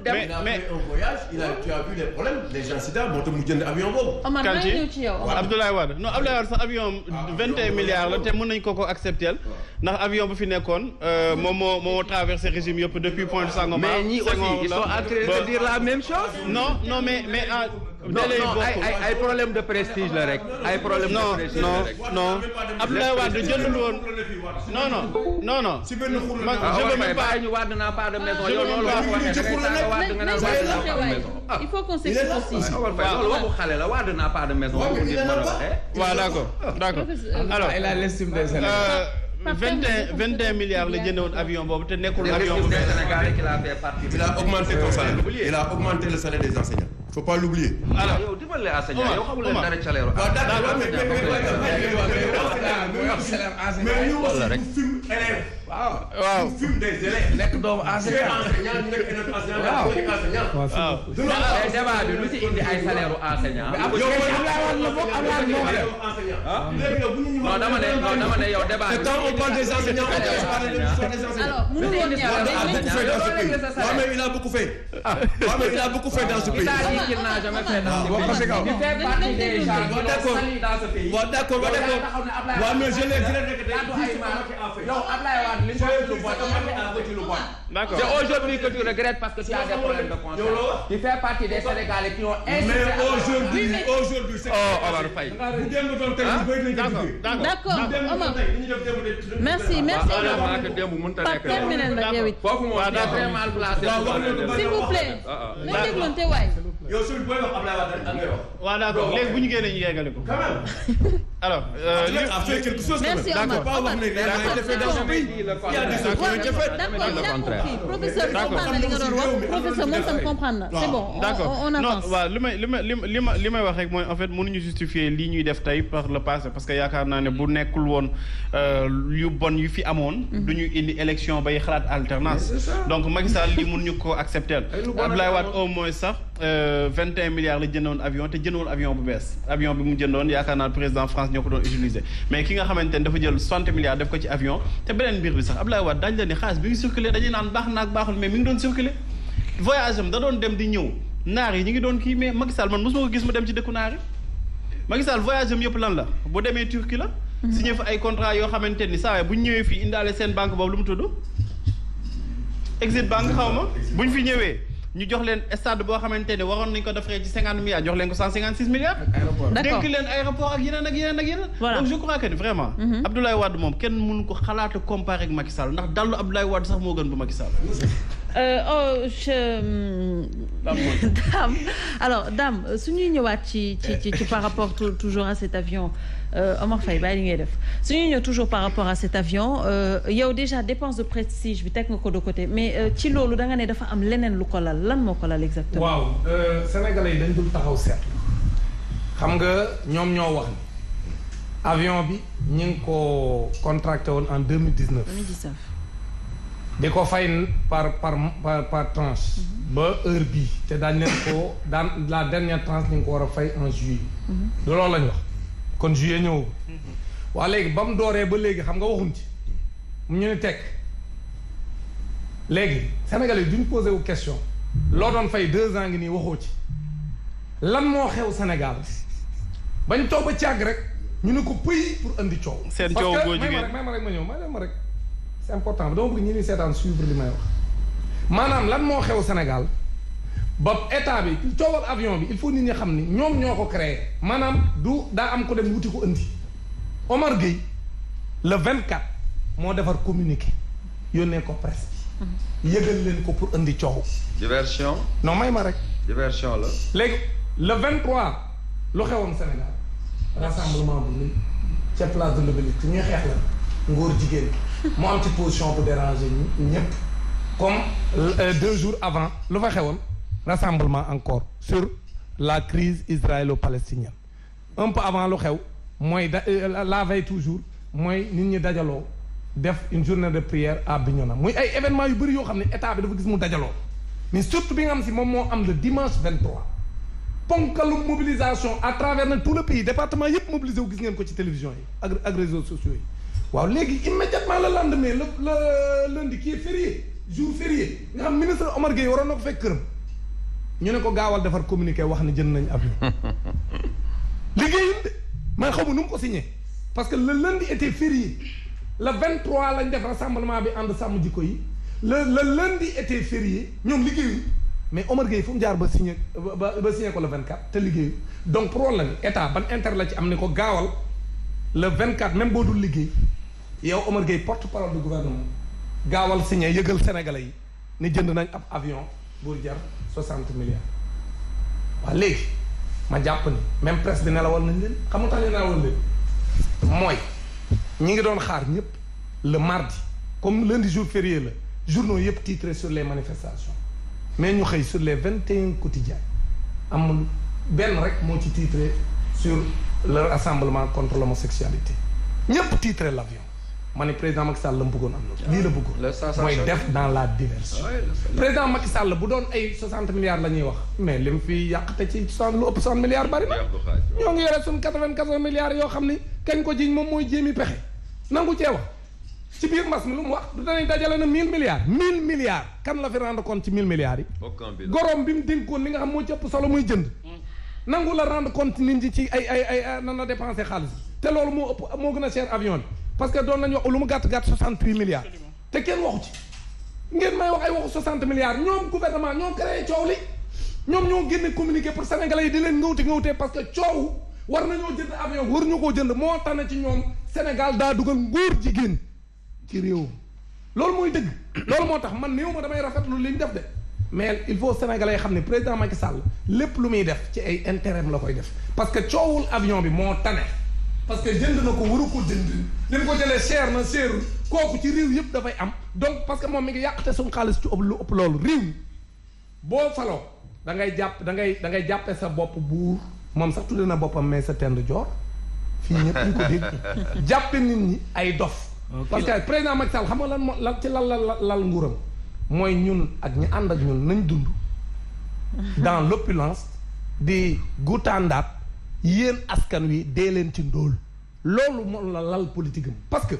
dem. mais un voyage tu as vu les problèmes les incidents moo tax mu jënd avion boobu. Omar maa ngi ñëw ci yow. Abdoulaye Wade non Abdoulaye Wade sax avion 21 milliards la te mën nañ ko accepter ndax avion bu fi nekkoon moom moo traversé régime yëpp depuis Pointe Sangomar. mais ñii aussi ils sont en train de dire la même chose. non mais ay problème de prestige la rek. ay problème de prestige la rek. non Abdoulaye Wade jëndul woon non. si benn xur la je veux même pas ñu Wade n'a pas de maison yow loolu wax waxee da ngay il faut qu'on s'explique aussi. loolu waxu xale la Wade n'a pas de maison. waaw d'accord alors il a l'estime des Sénégalais. 21 milliards la jëndoon avion boobu te nekkul avion bu il a augmenté ton salaire. Il a augmenté le salaire des enseignants. Faut pas l'oublier. Alors yow dimbali enseignant yow xamul leen dara salaire waaw film des élèves. nekk doomu enseignant. waaw débat bi lu ci indi ay salaire u enseignant. non dama ne yow débat bi. Quand on parle des enseignants, alors mënu woon il a beaucoup fait. Il a beaucoup fait dans ce pays. Il n'a jamais fait dans ce pays. Il fait partie des gens qui ont sali dans ce pays. D'accord. Mais je l'ai d'accord. C'est aujourd'hui que tu regrettes parce que tu as des problèmes de conscience. Tu fais partie des Sénégalais qui ont mais aujourd'hui c'est Omar Faye. d'accord Omar merci Pape terminal na yow it foofu moom très mal placé. s'il vous plaît na dégloonte waay. yow suñu booy wax Abdoulaye Wade am nga wax. waaw d'accord léegi bu ñu génnee ñu yeggale ko. Quand même. alors. Tu as fait quelque chose. Merci Omar. Pas wax ne il a été fait dans ce pays. Il y a des choses qui ont été faites. D'accord il a compris professeur comprendre na li nga doon wax professeur moom tam comprendre na c'est bon on avance. non waaw li may wax rek mooy en fait mënuñu justifier lii ñuy def tey par le passé parce que yaakaar naa ne bu nekkul woon yu bon yu fi amoon. du ñu indi élection bay xalaat alternance. donc Macky Sall li mënuñu ko accepter. Abdoulaye Wade au moins sax 21 milliards la jëndoon avion te jëndoon avion bu bees avion bi mu jëndoon yaakaar naa président France ñoo ko doon utiliser mais ki nga xamante ne dafa jël 60 milliards def ko ci avion te beneen mbir bi sax Abdoulaye Wade daañu la ni xaalis bi ngi circuler dañuy naan baax naag baaxul mais mi ngi doon circuler voyage am da doon dem di ñëw naar yi ñu ngi doon kii mais Macky Sall man mosuma ko gis mu dem ci dëkku naar yi Macky Sall voyage am yëpp lan la bu demee Turquie la signé fa ay contrat yoo xamante ni saa bu ñu ñëwee fii indaale seen banque boobu lu mu tudd Exit Bank xaw ma bu ñu fi ñëwee ñu jox leen stade boo xamante ne waroon nañu ko defaree ci 50 milliards jox leen ko 156 milliards. d'accord dénk leen aéroport ak yeneen. voilà donc je crois que vraiment. Abdoulaye Wade moom kenn mënu ko xalaata comparer ak Macky Sall ndax dallu Abdoulaye Wade sax moo gën bu Macky Sall. Dame alors Dame su ñuy ñëwaat ci par rapport toujours à cet avion Omar Faye bàyyi li ngay def su ñuy ñëw toujours par rapport à cet avion yow déjà dépense de prestige bi teg nga ko de côté mais ci loolu da nga ne dafa am leneen lu ko lal lan moo ko lal exactement. waaw sénégalais yi dañ dul taxaw seetlu xam nga ñoom ñoo wax ni avion bi ñu ngi ko contracté woon en 2019. di ko fay par tranche. ba heure bii te daañu leen ko daan la dernière tranche ñu ngi ko war a fay en juillet. du loolu la ñu wax kon juillet ñëw. waa léegi ba mu dooree ba léegi xam nga waxuñ ci mu ñu ne tekk léegi Sénégal yi duñ posé wu question loo doon fay 2 ans ngi nii waxoo ci lan moo xew Sénégal bañ toog ba càgg rek ñu ne ko pëy pour andi coow. seen coow boo jigéen may ma rek ma ñëw may ma rek. c'est important dama bëgg ñi ni seetaan suivre li may wax maanaam lan moo xew Sénégal ba état bi coowal avion bi il faut nit ñi xam ni ñoom ñoo ko créé maanaam du daa am ko dem wuti ko indi Omar Gueye le 24 moo defar communiqué yónnee ko presse bi yëgal leen ko pour indi coow. diversion. non may ma rek. diversion la. léegi le 23 lu xewoon Sénégal rassemblement bu ca place de l'Obélisque ñuy xeex la ngóor jigéen. mu am ci position bu déranger ñëpp comme 2 jours avant lu fa xewoon rassemblement encore sur la crise israélo-palestinienne un peu avant lu xew mooy la veille toujours mooy nit ñi dajaloo def une journée de prière à Bignona muy ay événements yu bëri yoo xam ne état bi dafa gis mu dajaloo mais surtout bi nga xam si moom moo am le dimanche 23 ponkalu mobilisation à travers nag tout le pays département yëpp mobilisé wu gis ngeen ko ci télévision yi ak réseaux sociaux yi waaw léegi immédiatement le lendemain le lundi qui est férié jour férié nga xam ministre Omar Gueye waroon na ko fekk këram ñu ne ko gaawal defar communiqué wax ne jënd nañ avion liggéeyul de man xaw ma nu mu ko signé parce que le lundi était férié le 23 lañ def rassemblement bi ànd sàmm jikko yi le lundi était férié ñoom liggéeyul mais Omar Gueye fu mu jaar ba signé ko le 24 te liggéeyul donc problème état ban intérêt la ci am ne ko gaawal le 24 même boo dul liggéey yow Omar Gueye porte-parole du gouvernement gaawal signé yëgal Sénégalais yi ne jënd nañ ab avion buur jar 60 milliards waaw léegi ma jàpp ni même presse bi nelawal nañ leen xam nga tax ñu nelawal leen mooy ñi ngi doon xaar ñëpp le mardi comme lundi jour férié la journaux yëpp titré sur les manifestations mais ñu xëy sur les 21 quotidiens amul benn rek moo ci titré sur le rassemblement contre l'homosexualité ñëpp titré l'avion ma ne président Macky Sall la mu bëggoon am na lii la bëggoon mooy def dans la diversion président Macky Sall bu doon ay 60 milliards la ñuy wax mais li mu fi yàqte ci 60 lu ëpp 60 milliards bari na ñoo ngi yore suñ 94 milliards yoo xam ni kañ ko jiñ moom mooy jéemi pexe nangu cee wax ci biir mbas mi lu mu wax du danañ dajale na 1000 milliards 1000 milliards kan la fi rendre compte ci 1000 milliards yi gorom bi mu dénkoon li nga xam moo ci ëpp solo muy jënd nangu la rendre compte nit ñi ci ay nan la dépensé xaalis te loolu moo ëpp moo gën a cher avion bi parce que doon nañu wax lu mu gàtt 68 milliards te kenn waxu ci ngeen may wax ay waxu 60 milliards ñoom gouvernement ñoo créé coow li ñoom ñoo génne communiqué pour sénégalais yi di leen ngawte parce que coow war nañoo jënd avion war ñu koo jënd moo tax na ci ñoom Sénégal daa dugal ngóor jigéen ci réew loolu mooy dëgg loolu moo tax man néew ma damay rafetlu li ñu def de mais il faut sénégalais xam ne président Macky Sall lépp lu muy def ci ay intérêt la koy def parce que coowul avion bi moo tane parce que jënd na ko waru ko jënd li mu ko jëlee cher na seerul kooku ci réew yëpp dafay am donc parce que moom mi ngi yàqte suñu xaalis ci lu ëpp loolu réew boo faloo da ngay jàppe sa bopp buur moom sax tudde na boppam mais sa tend joor fii ñëpp ñu ko dégg jàppe nit ñi ay dof parce que président Macky Sall xam nga lan ci lal nguuram mooy ñun ak ñi ànd ak ñun nañ dund dans l'opulence di gutandaat yéen askan wi dee leen ci ndóol loolu moom la lal politique am parce que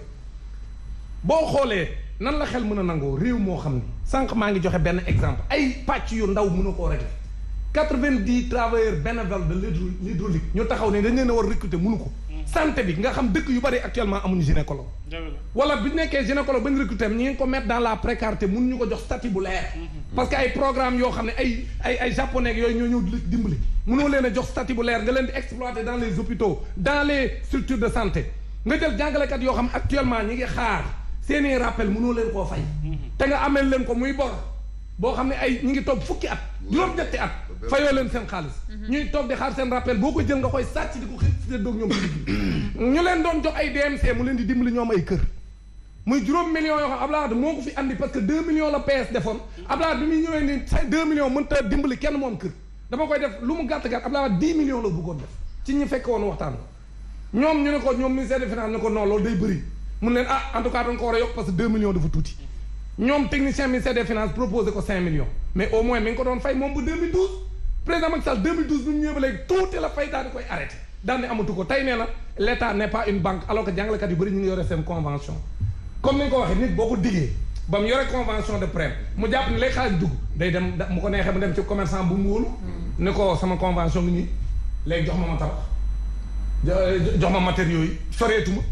boo xoolee nan la xel mën a nangoo réew moo xam ni sànq maa ngi joxe benn exemple ay pàcc yu ndaw mën a koo régler 90 travailleurs bénévoles de l'hydraulique ñu taxaw ne dañ leen a war recruter mënu ko santé bi nga xam dëkk yu bari actuellement amuñu gynécologue wala bu nekkee gynécologue bañ recruter ñi ngi ko mettre dans la précarité mënuñu ko jox statut bu leer parce que ay programme yoo xam ne ay japonais yooyu ñoo ñëw dimbali mënoo leen a jox statut bu leer nga leen di exploiter dans les hôpitaux dans les structures de santé nga jël jàngalekat yoo xam actuellement ñi ngi xaar seeni rappel mënoo leen koo fay te nga amel leen ko muy bor boo xam ne ay ñi ngi toog fukki at juróom-ñetti at fayoo leen seen xaalis ñuy toog di xaar seen rappel boo ko jël nga koy sàcc di ko xëy doog ñoom ñu leen doon jox ay DMC mu leen di dimbali ñoom ay kër muy juróom millions yoo xam Abdoulaye Wade moo ko fi andi parce que 2 millions la PS defoon Abdoulaye Wade bi muy ñëwee ni 2 millions mënta dimbali kenn moom kër dama koy def lu mu gàtt-gàtt Abdoulaye Wade 10 millions la bëggoon def ci ñi fekk woon waxtaan ñoom ñu ne ko ñoom ministère des finances ne ko non loolu day bëri mun leen en tout cas dañ ko war a yokk parce que 2 millions dafa tuuti ñoom technicien ministère des finances proposé ko 5 millions mais au moins mi ngi ko doon fay moom bu 2012 président Macky Sall 2012 bi mu ñëwee ba léegi tuuti la fay daal di koy arrêté daal di amatu ko tey nee na l' état n' est pas une banque alors que jàngalekat yu bëri ñu ngi yore seen convention comme ni nga ko waxee nit boo ko diggee ba mu yore convention de prêt mu jàpp ne lay xaalis dugg day dem mu ko neexee mu dem ci commerçant bu mu wóolu ne ko sama convention ngi nii léegi jox ma ma tabax jox ma matériaux yi soreetuma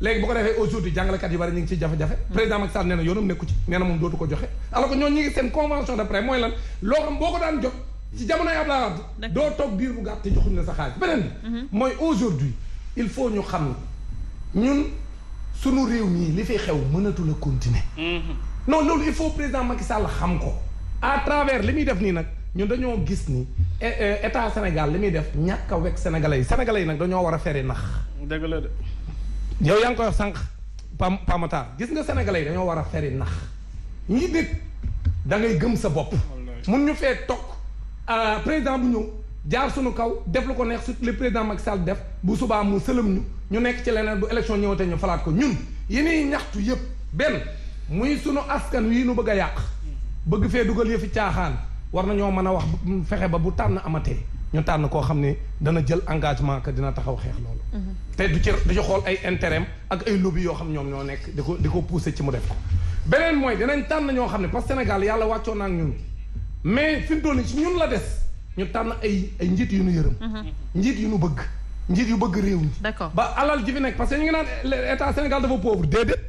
léegi bu ko defee aujourd'hui jàngalekat yu bari ñu ngi ci jafe-jafe président Macky Sall nee na yoonam nekku ci nee na moom dootu ko joxe alors que ñooñu ñu ngi seen convention de prêt mooy lan loo xam boo ko daan jot ci jamonoy Abdoulaye Wade doo toog biir bu gàtt te joxuñu la sa xaalis beneen bi mooy aujourd'hui il faut ñu xam ne ñun sunu réew mii li fi xew mënatul a continuer non loolu il faut président Macky Sall xam ko à travers li muy def nii nag ñun dañoo gis ni état Sénégal li muy def ñàkk a wekk sénégalais yi nag dañoo war a feri nax dëgg la de yow yaa ngi koy wax sànq Pamatar gis nga sénégalais yi dañoo war a feri nax ñi nit da ngay gëm sa bopp mun ñu fee toog président bu ñëw jaar suñu kaw def lu ko neex surtout le président Macky Sall def bu subaa mu sëlëm ñu nekk ci leneen bu élection ñëwatee ñu falaat ko ñun yéenay ñaxtu yëpp benn muy sunu askan wii nu bëgg a yàq bëgg fee dugal yëfi caaxaan war nañoo mën a wax fexe ba bu tànn amatee ñu tànn koo xam ne dana jël engagement que dina taxaw xeex loolu te du ci xool ay intérêt ak ay lobby yoo xam ñoom ñoo nekk di ko pousser ci mu def ko beneen mooy dinañ tànn ñoo xam ne parce que Sénégal yàlla wàccoon na ak ñun mais fi mu toll nii si ñun la des ñu tànn ay njiit yu nu yërëm. njiit yu nu bëgg. njiit yu bëgg réew mi. d'accord ba alal ji fi nekk parce que ñu ngi naan état Sénégal dafa pauvre déedéet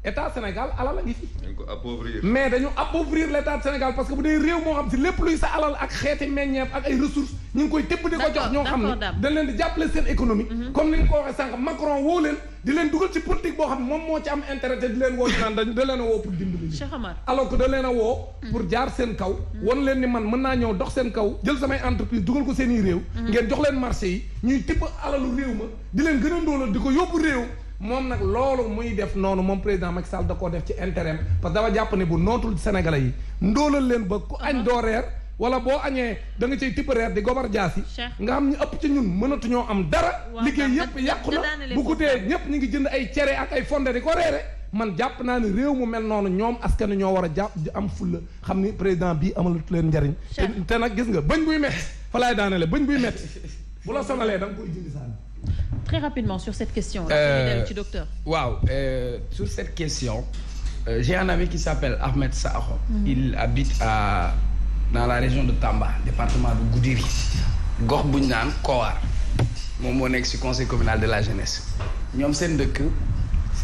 état Sénégal alal a ngi fi. dañ ko appauvrir. mais dañu appauvrir l'état Sénégal parce que bu dee réew moo xam si lépp luy sa alal ak xeeti meññeef ak ay ressources ñu ngi koy tëbb di ko jox ñoo xam ne dañ leen di jàppale seen économie. comme ni nga ko waxee sànq Macron woo leen di leen dugal ci politique boo xam ne moom moo ci am intérêt te di leen woo ñu naan da leen a woo pour dimbali. Cheikh Omar alors que da leen a woo. pour jaar seen kaw. wan leen ni man mën naa ñëw dox seen kaw jël samay entreprise dugal ko seen i réew. ngeen jox leen marché yi ñuy tibb alalu réew ma di leen gën a ndóolal di ko yóbbu réew. moom nag loolu muy def noonu moom président Macky Sall da koo def ci intérêt parce que dafa jàpp ne bu nootul Sénégalais yi ndóolal leen ba ku añ doo reer wala boo añee da nga cay tibb reer di gobar jaasi nga xam ñu ëpp ci ñun mënatuñoo am dara liggéey yëpp yàqu na bu guddee ñëpp ñu ngi jënd ay cere ak ay fonde di ko reere man jàpp naa ne réew mu mel noonu ñoom askan ñoo war a jàpp am fulla xam ni président bii amalut leen njariñ te nag gis nga bëñ buy metti fa laay daanele bëñ buy metti bu la sonalee da nga koy jëndi sànni. Très rapidement sur cette question. Docteur. Wow, sur cette question, j'ai un ami qui s'appelle Ahmed Sakho. Il habite dans la région de Tamba, département de Goudiri. Gox bu ñu naan Kowar moom moo nekk ci conseil communal de la jeunesse. ñoom seen dëkk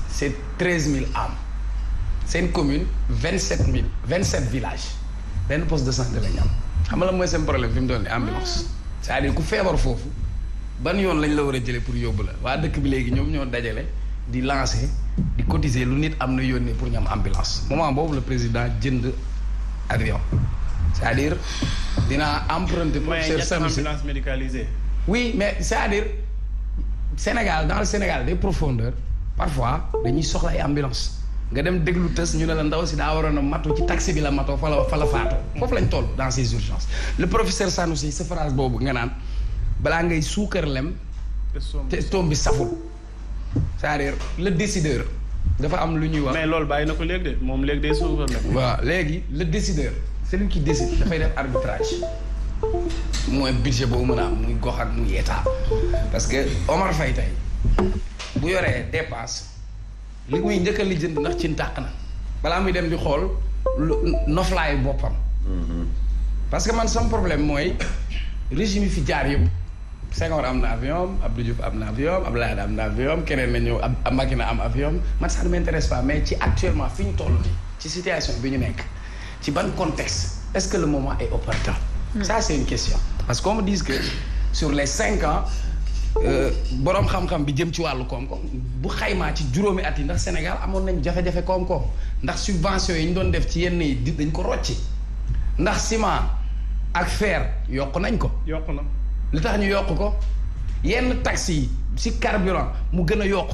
c'est 13 000 âmes. seen commune 27 villages. benn poste de santé la ñu am. xam nga la mooy seen problème fi mu doon nii ambulance. c'est-à-dire ku feebar foofu. ban yoon lañ la war a jëlee pour yóbbu la waa dëkk bi léegi ñoom ñoo dajale di lancer di cotiser lu nit am na yónnee pour ñu am ambulance moment boobu le président jënd avion c'est-à-dire dinaa emprunter professeur Sanusi ambulance médicalisée. oui mais c'est-à-dire Sénégal dans le Sénégal des profondeurs parfois dañuy soxla ay ambulance nga dem déglu tës ñu ne la ndaw si daa waroon a matu ci taxi bi la matoo fa la faatoo foofu lañ toll dans ces urgences le professeur Sanusi sa phrase boobu nga naan balaa ngay suukar lem te toom bi saful c'est-à-dire le décideur dafa am lu ñuy wax. mais loolu bàyyi na ko léegi de moom léegi day suukar lem. waaw léegi le décideur celui qui décide dafay def arbitrage mooy budget boobu mën a am muy gox ak muy état parce que Omar Faye tey bu yoree dépense li muy njëkk a lijjanti ndax ci tàq na balaa muy dem di xool noflaayu boppam. parce que man sama problème mooy régime yi fi jaar yëpp. Senghor am na avion Abdou Diouf am na avion Abdoulaye am na avion keneen na ñëw Macky na am avion man ça ne m'intéresse pas mais ci actuellement fi ñu toll nii ci situation bi ñu nekk ci ban contexte est-ce que le moment est opportun. Ça c'est une question parce qu'on me dit que sur les 5 ans boroom xam-xam bi jëm ci wàllu koom-koom bu xaymaa ci juróomi at yi ndax Sénégal amoon nañ jafe-jafe koom-koom ndax subvention yi ñu doon def ci yenn yi dañ ko rocci ndax ciment ak fer yokk nañ ko. yokk na. li tax ñu yokk ko yenn taxes yi ci carburant mu gën a yokk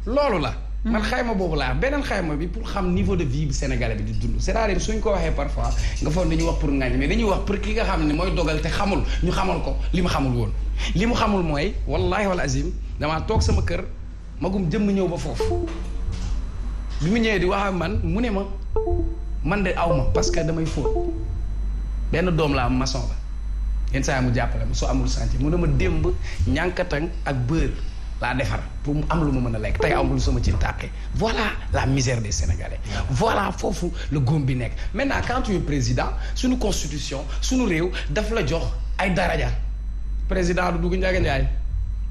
loolu la. man xayma boobu laa beneen xayma bi pour xam niveau de vie bi sénégalais bi di dund c'est-à-dire suñ ko waxee parfois nga foog dañuy wax pour ngañ mais dañuy wax pour ki nga xam ne mooy dogal te xamul ñu xamal ko li mu xamul woon. li mu xamul mooy wallahi wal azim damaa toog sama kër magum jëmm ñëw ba foofu bi mu ñëwee di wax ak man mu ne ma man de aw ma parce que damay fóot benn doom la am maçon la. yenn saa yi mu jàppale ma soo amul chantier mu ne ma démb ñànkatang ak beurre laa defar pour mu am lu ma mën a lekk tey amul sama ci tàqee voilà la misère des Sénégalais voilà foofu le góom bi nekk maintenant quand tu es président suñu constitution suñu réew daf la jox ay daraja président du dugg Ndiaga Ndiaye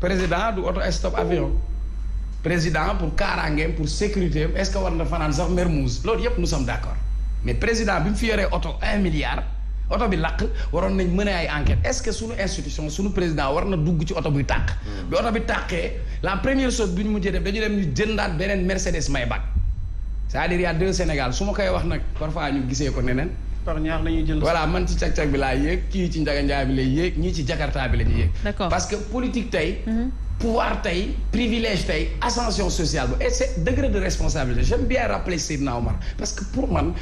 président du auto stop avion président pour kaaraangeem pour sécurité est-ce que war na fanaan sax Mermoz loolu yëpp nous sommes d'accord mais président bi mu fi yoree oto 1 milliard oto bi lakk waroon nañ mën ay enquête est-ce que suñu institution suñu président war na dugg ci oto buy tàkk bi oto bi tàkkee la première chose bi ñu mujjee def dañu dem ñu jëndaat beneen Mercedes Maybach c'est-à-dire il y a 2 Sénégal su ma koy wax nag parfois ñu gisee ko neneen par ñaar lañuy jënd. voilà man ci cag-cag bi laa yéeg kii ci Ndiaga Ndiaye bi lay yéeg ñii ci Jakarta bi la ñuy yéeg parce que politique tey pouvoir tey privilège tey ascension sociale ba et c'est degré de responsabilité j'aime bien rappeler Seydina Omar parce que pour man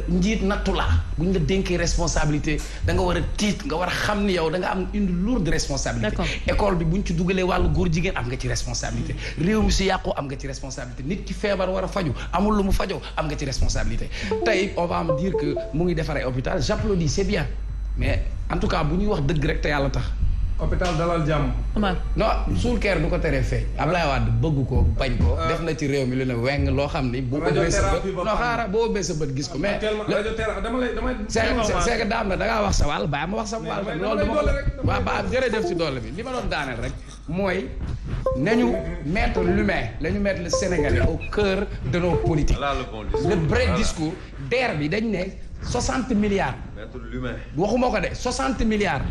njiit nattu la bu ñu la dénkee responsabilité da nga war a tiit nga war a xam ni yow da nga am une lourde responsabilité école bi bu ñu ci dugalee wàllu góor jigéen am nga ci responsabilité réew mi si yàqu am nga ci responsabilité nit ki feebar war a faju amul lu mu fajoo am nga ci responsabilité tey on va me dire que mu ngi defar ay hôpital j'applaudis c'est bien mais en tout cas bu ñuy wax dëgg rek te yàlla tax hôpital Dalal Jàmm. non suul keer du ko teree feeñ. Ablaye Wade bëgg ko bañ ko. def na ci réew mi lu ne weng loo xam ni. bu ubbee sa bët non xaaral boo ubbee sa bët gis ko mais. c'est que daam na da ngaa wax sa wàll bàyyi ma wax sa wàll. loolu dama ko waaw ba jërëjëf ci doole bi li ma doon daaneel rek mooy nañu mettre l'humain nañu mettre le Sénégalais au cœur de nos politiques. le vrai discours DER bi dañ ne 60 milliards. mettre l'humain. waxuma ko de 60 milliards.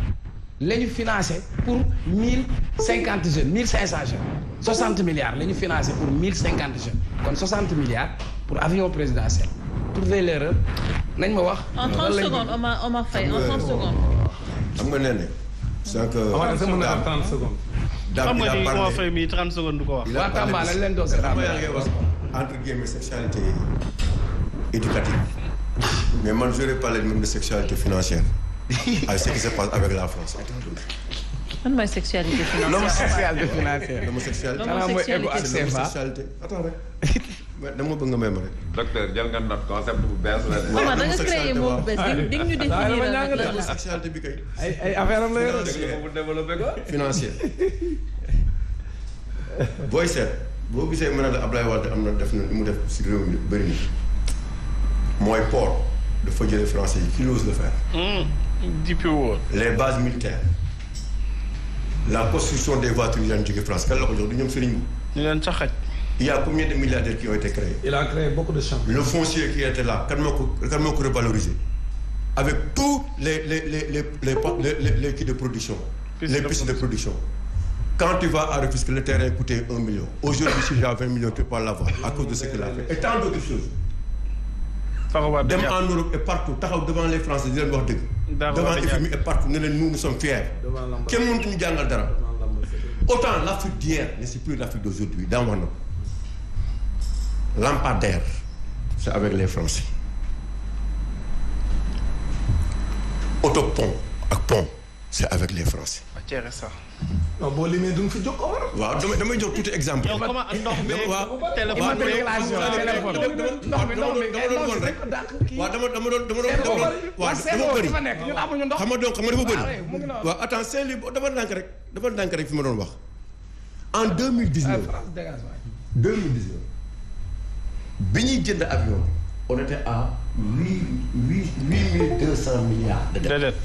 la ñu financé pour 1050 jeunes 1500 jeunes 60 milliards la ñu financé pour 1050 jeunes kon 60 milliards pour avion présidentiel trouver l'erreur nañ ma wax. en 30 secondes Omar Faye en 30 secondes. xam nga nee ne. c'est que mën na am 30 secondes. xam nga ni Omar Faye mi 30 secondes du ko wax. waa Tamba lañ leen doon seetaan. entre guillemets sexualité éducative mais man je vais parler même de sexualité financière. avec ce qui se passe avec la France. lan mooy sexualité financière. l'homosexualité financière. l'homosexualité. attends rek. dama bëgg nga may ma rek. docteur jël nga note concept bu bees la de. Omar da nga créé mot bu bees di ñu définir la l'homosexualité bi kay. ay affaire am la yor. bu développé ko. financière. booy seet boo gisee mën na la Ablaye Wade am na def na li mu def si réew mi bëri na mooy port dafa jëlee français yi qui ose le faire. les bases militaires la construction des voitures yi daan jóge France kan la ko jox du ñoom Serigne ñu leen sa xaj. il y a combien de milliardaires qui ont été créés. il a créé beaucoup de champs. le foncier qui était là kan moo ko revalorisé avec tous les kits de production. les pistes de production. Quand tu vas à Rufisque, le terrain coûtait 1 million. Aujourd'hui, si j'ai 20 millions, tu peux pas l'avoir à cause de ce qu'il a fait. Et tant d'autres choses. Dem en Europe et partout, taxaw devant les Français di leen wax dëgg. Devant les FMI et partout, ne leen nous sommes fiers. Kenn mënut ñu jàngal dara. Autant l'Afrique d'hier ne c'est plus l'Afrique d'aujourd'hui. Daa wax na ko. Lampadaire, c'est avec les Français. Autopont ak pont, c'est avec les Français. non boo limee du nga fi jóg Omar. waaw damay jox tuuti exemple. yow comment ndox mi téléphone waaw dama doon xam nga dafa bëri. waaw attends Saint-Louis dafa ndànk rek fi ma doon wax. en 2019 bi ñuy jënd avion on était à 8200 milliards de dettes.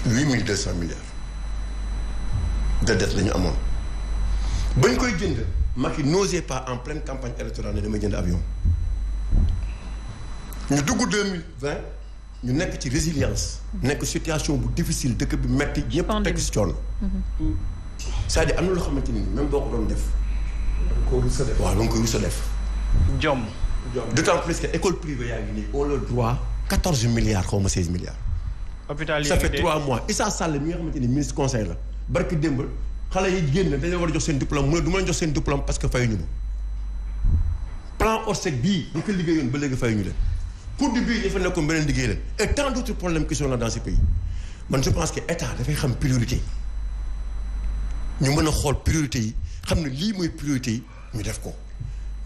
8200 milliards de dettes la ñu amoon bañ koy jënd Macky n'osait pas en pleine campagne électorale ne damay jënd avion ñu dugg 2020 ñu nekk ci résilience nekk situation bu difficile dëkk bi metti yëpp teg ci coono c'est-à-dire am na loo xamante ni même boo ko doon def waaw da nga koy rus a def jom d'autant plus que école privée yaa ngi nii on le droit 14 milliards xaw ma 16 milliards hôpital ça fait 3 mois Issa Sall mi nga xamante ni ministre conseil la barki démb xale yi génn dañu war a jox seen diplôme mu ne du ma leen jox seen diplôme parce que fayuñu ma plan Orsec bii ñu ko liggéeyoon ba léegi fayuñu leen cours du bii ñu fa nekkoon beneen liggéey leen et tant d'autres problèmes qui sont là dans ce pays man je pense que état dafay xam priorité ñu mën a xool priorité yi xam ne lii mooy priorité yi ñu def ko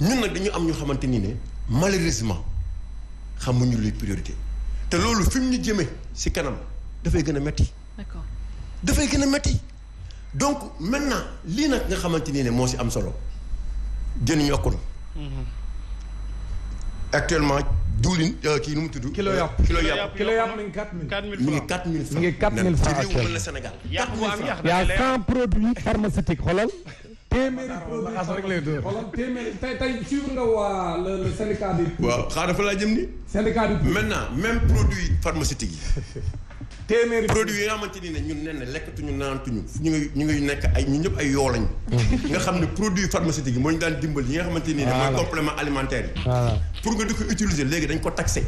ñun nag dañu am ñu xamante ni ne malheureusement xamuñu luy priorité te loolu fi mu ñu jëmee si kanam dafay gën a metti. D'accord. dafay gën a metti donc maintenant lii nag nga xamante ni ne moo si am solo jën ñu yokku na. actuellement diwlin kii nu mu tudd. kilo yàpp mi ngi 4000. mi ngi 4000 francs. mi ngi 4000 francs te réew mën na Sénégal. y a 100 produits pharmaceutiques xoolal. téeméeri produits xoolal téeméeri tey suivre nga waa le syndicat du. waaw xaaral dafa laa jëm ni. syndicat du. maintenant même produit pharmaceutique yi. téeméeri produit yi nga xamante ni ne ñun nee na lekkatuñu naantuñu ñu ngi nekk ay ñun ñëpp ay yoo lañ. nga xam ne produit pharmaceutique yi moo ñu daan dimbal yi nga xamante ni ne mooy complément alimentaire yi. pour nga di ko utiliser léegi dañ ko taxé.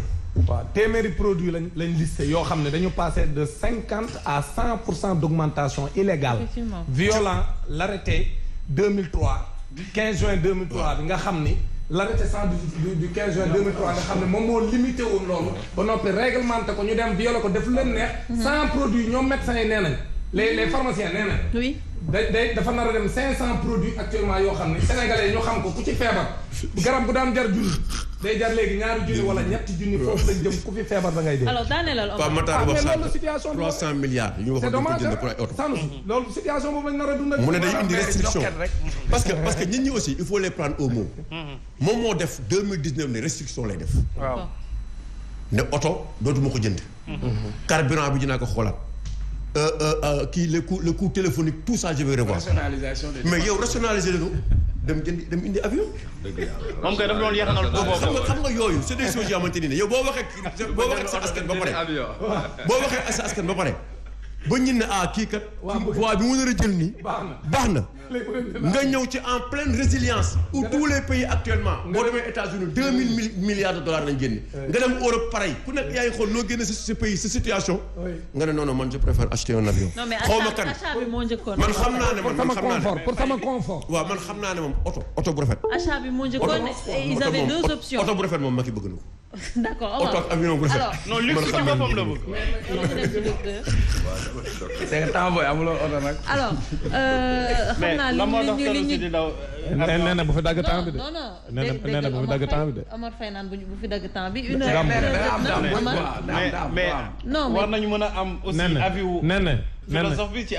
waaw téeméeri produit lañ listé yoo xam ne dañu passé de 50 à 100% d'augmentation illégale. violant l'arrêté 2003 15 juin 2003 bi nga xam ni. l'arrêté 118 du 15 juin 2003 nga xam ne moom moo limité woon loolu ba noppi réglementé ko ñu dem violé ko def leen neex sans produit ñoom médecins yi nee nañ les pharmaciens nee nañ oui dafa nar a dem 500 produits actuellement yoo xam ne sénégalais ñoo xam ko ku ci feebar garab bu daan jar junni day jar léegi ñaari junni wala ñetti junni foofu lañ jëm ku fi feebar da ngay dee. alors daanelal Pape Matar wax loolu situation 300 milliards yu ñu waxoon dañ ko jënd pour ay oto. loolu situation boobu lañ nar a dundal. mu ne day indi restriction parce que nit ñi aussi il faut les prendre au mot. moom moo def 2019 ne restriction lay def. waaw ne oto dootuma ko jënd. carburant bi dinaa ko xoolaat. kii le coût téléphonique tout ça je vais revoir. rationalisation mais yow rationaliser leen dem indi avion. moom kay dafa doon yéexanal xam nga yooyu c'est des choses yoo xamante ni ne yow boo waxee sa askan ba pare. boo waxee sa askan ba pare. ba ñu ne kii kat. voie bi mu nar a jël nii. baax na nga ñëw ci en pleine résilience. où tous les pays actuellement. boo demee États-Unis 2000 milliards de dollars lañ génne. nga dem Europe pareil ku nekk yaa ngi xool loo génne sa pays sa situation. nga ne non man je préfère acheter un avion. non mais achat bi moo njëkkoon. man xam naa ne pour sama confort. waaw man xam naa ne moom oto bu rafet. achat bi moo njëkkoon ils avaient deux options. oto bu rafet moom Macky bëgg na ko. d'accord oto ak avion bu rafet. non luxe ci boppam la bëgg. c'est que temps booy amuloo oto nag. alors xam naa li ñu nee na bu fi dagg temps bi de. non non nee na bu fi dagg temps bi de. Omar Faye naan bu fi dagg temps bi. une mais war nañu mën a am aussi avis wu philosophe bi ci